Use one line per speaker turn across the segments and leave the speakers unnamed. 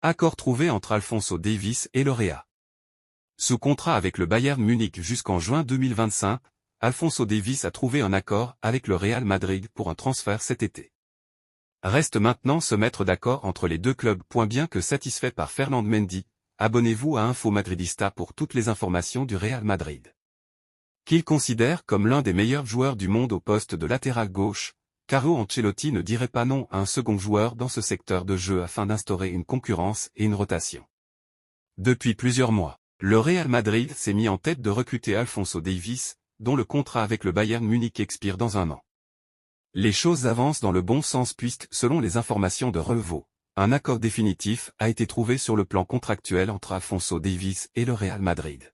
Accord trouvé entre Alphonso Davies et le Real. Sous contrat avec le Bayern Munich jusqu'en juin 2025, Alphonso Davies a trouvé un accord avec le Real Madrid pour un transfert cet été. Reste maintenant se mettre d'accord entre les deux clubs. Bien que satisfait par Ferland Mendy, abonnez-vous à Info Madridista pour toutes les informations du Real Madrid. Qu'il considère comme l'un des meilleurs joueurs du monde au poste de latéral gauche, Carlo Ancelotti ne dirait pas non à un second joueur dans ce secteur de jeu afin d'instaurer une concurrence et une rotation. Depuis plusieurs mois, le Real Madrid s'est mis en tête de recruter Alphonso Davies, dont le contrat avec le Bayern Munich expire dans un an. Les choses avancent dans le bon sens puisque, selon les informations de Revo, un accord définitif a été trouvé sur le plan contractuel entre Alphonso Davies et le Real Madrid.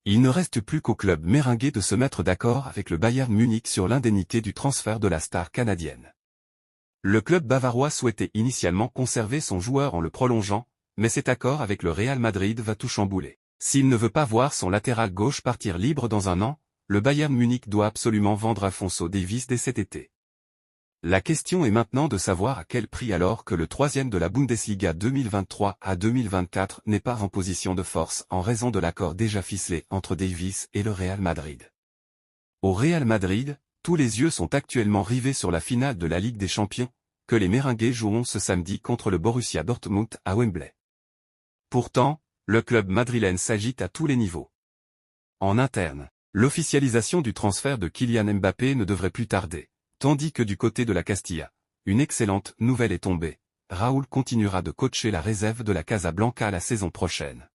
Il ne reste plus qu'au club merengue de se mettre d'accord avec le Bayern Munich sur l'indemnité du transfert de la star canadienne. Le club bavarois souhaitait initialement conserver son joueur en le prolongeant, mais cet accord avec le Real Madrid va tout chambouler. S'il ne veut pas voir son latéral gauche partir libre dans un an, le Bayern Munich doit absolument vendre Alphonso Davies dès cet été. La question est maintenant de savoir à quel prix alors que le troisième de la Bundesliga 2023 à 2024 n'est pas en position de force en raison de l'accord déjà ficelé entre Davies et le Real Madrid. Au Real Madrid, tous les yeux sont actuellement rivés sur la finale de la Ligue des Champions, que les Merengues joueront ce samedi contre le Borussia Dortmund à Wembley. Pourtant, le club madrilène s'agite à tous les niveaux. En interne, l'officialisation du transfert de Kylian Mbappé ne devrait plus tarder. Tandis que du côté de la Castilla, une excellente nouvelle est tombée. Raúl continuera de coacher la réserve de la Casablanca la saison prochaine.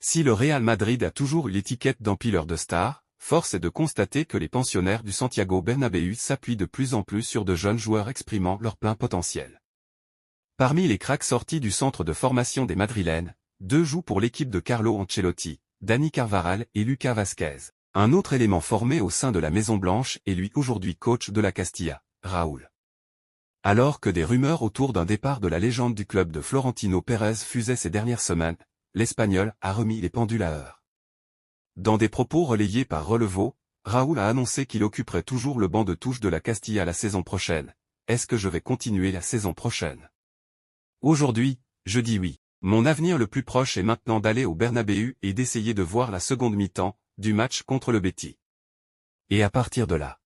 Si le Real Madrid a toujours eu l'étiquette d'empileur de stars, force est de constater que les pensionnaires du Santiago Bernabéu s'appuient de plus en plus sur de jeunes joueurs exprimant leur plein potentiel. Parmi les cracks sortis du centre de formation des Madrilènes, 2 jouent pour l'équipe de Carlo Ancelotti, Dani Carvajal et Lucas Vázquez. Un autre élément formé au sein de la Maison Blanche est lui aujourd'hui coach de la Castilla, Raúl. Alors que des rumeurs autour d'un départ de la légende du club de Florentino Pérez fusaient ces dernières semaines, l'Espagnol a remis les pendules à l'heure. Dans des propos relayés par Relevo, Raúl a annoncé qu'il occuperait toujours le banc de touche de la Castilla la saison prochaine. Est-ce que je vais continuer la saison prochaine? Aujourd'hui, je dis oui. Mon avenir le plus proche est maintenant d'aller au Bernabéu et d'essayer de voir la seconde mi-temps du match contre le Betis. Et à partir de là.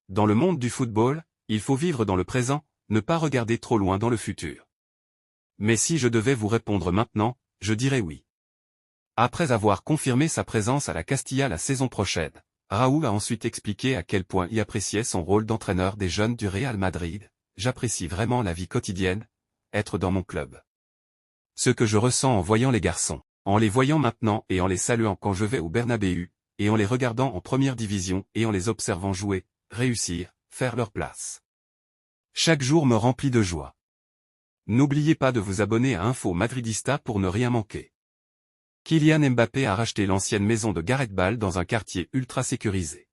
Dans le monde du football, il faut vivre dans le présent, ne pas regarder trop loin dans le futur. Mais si je devais vous répondre maintenant, je dirais oui. Après avoir confirmé sa présence à la Castilla la saison prochaine, Raúl a ensuite expliqué à quel point il appréciait son rôle d'entraîneur des jeunes du Real Madrid. J'apprécie vraiment la vie quotidienne, être dans mon club. Ce que je ressens en voyant les garçons. En les voyant maintenant et en les saluant quand je vais au Bernabéu, et en les regardant en première division et en les observant jouer, réussir, faire leur place. Chaque jour me remplit de joie. N'oubliez pas de vous abonner à Info Madridista pour ne rien manquer. Kylian Mbappé a racheté l'ancienne maison de Gareth Bale dans un quartier ultra sécurisé.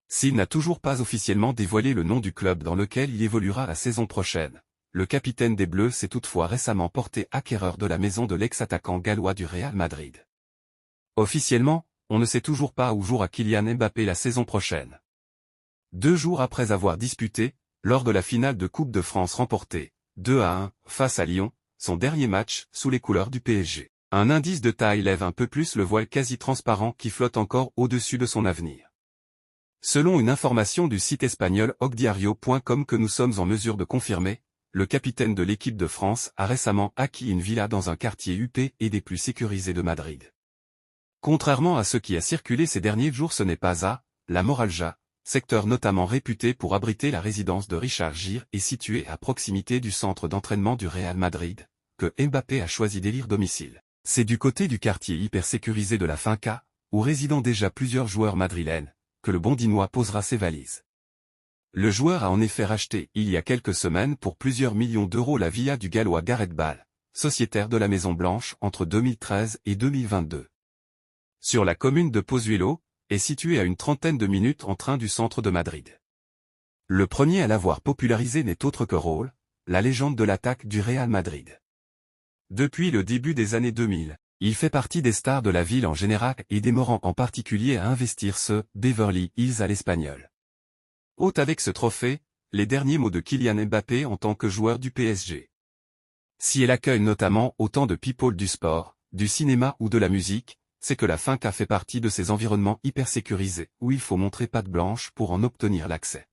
S'il n'a toujours pas officiellement dévoilé le nom du club dans lequel il évoluera la saison prochaine, le capitaine des Bleus s'est toutefois récemment porté acquéreur de la maison de l'ex-attaquant gallois du Real Madrid. Officiellement, on ne sait toujours pas où jouera Kylian Mbappé la saison prochaine. 2 jours après avoir disputé, lors de la finale de Coupe de France remportée, 2-1, face à Lyon, son dernier match sous les couleurs du PSG. Un indice de taille lève un peu plus le voile quasi transparent qui flotte encore au-dessus de son avenir. Selon une information du site espagnol ogdiario.com que nous sommes en mesure de confirmer, le capitaine de l'équipe de France a récemment acquis une villa dans un quartier huppé et des plus sécurisés de Madrid. Contrairement à ce qui a circulé ces derniers jours, ce n'est pas à La Moralja, secteur notamment réputé pour abriter la résidence de Richard Gere et situé à proximité du centre d'entraînement du Real Madrid, que Mbappé a choisi d'élire domicile. C'est du côté du quartier hyper sécurisé de la Finca, où résident déjà plusieurs joueurs madrilènes, que le Bondinois posera ses valises. Le joueur a en effet racheté il y a quelques semaines pour plusieurs millions d'euros la villa du Gallois Gareth Bale, sociétaire de la Maison Blanche entre 2013 et 2022. Sur la commune de Pozuelo, est située à une trentaine de minutes en train du centre de Madrid. Le premier à l'avoir popularisé n'est autre que Raúl, la légende de l'attaque du Real Madrid. Depuis le début des années 2000, il fait partie des stars de la ville en général et des Morans en particulier à investir ce Beverly Hills à l'espagnol. Haute avec ce trophée, les derniers mots de Kylian Mbappé en tant que joueur du PSG. Si elle accueille notamment autant de people du sport, du cinéma ou de la musique, c'est que la finca fait partie de ces environnements hyper sécurisés, où il faut montrer patte blanche pour en obtenir l'accès.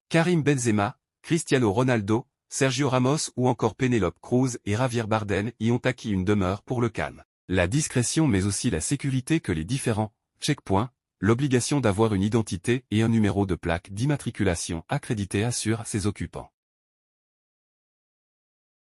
Karim Benzema, Cristiano Ronaldo, Sergio Ramos ou encore Penélope Cruz et Javier Bardem y ont acquis une demeure pour le calme. La discrétion mais aussi la sécurité que les différents checkpoints, l'obligation d'avoir une identité et un numéro de plaque d'immatriculation accrédité assure à ses occupants.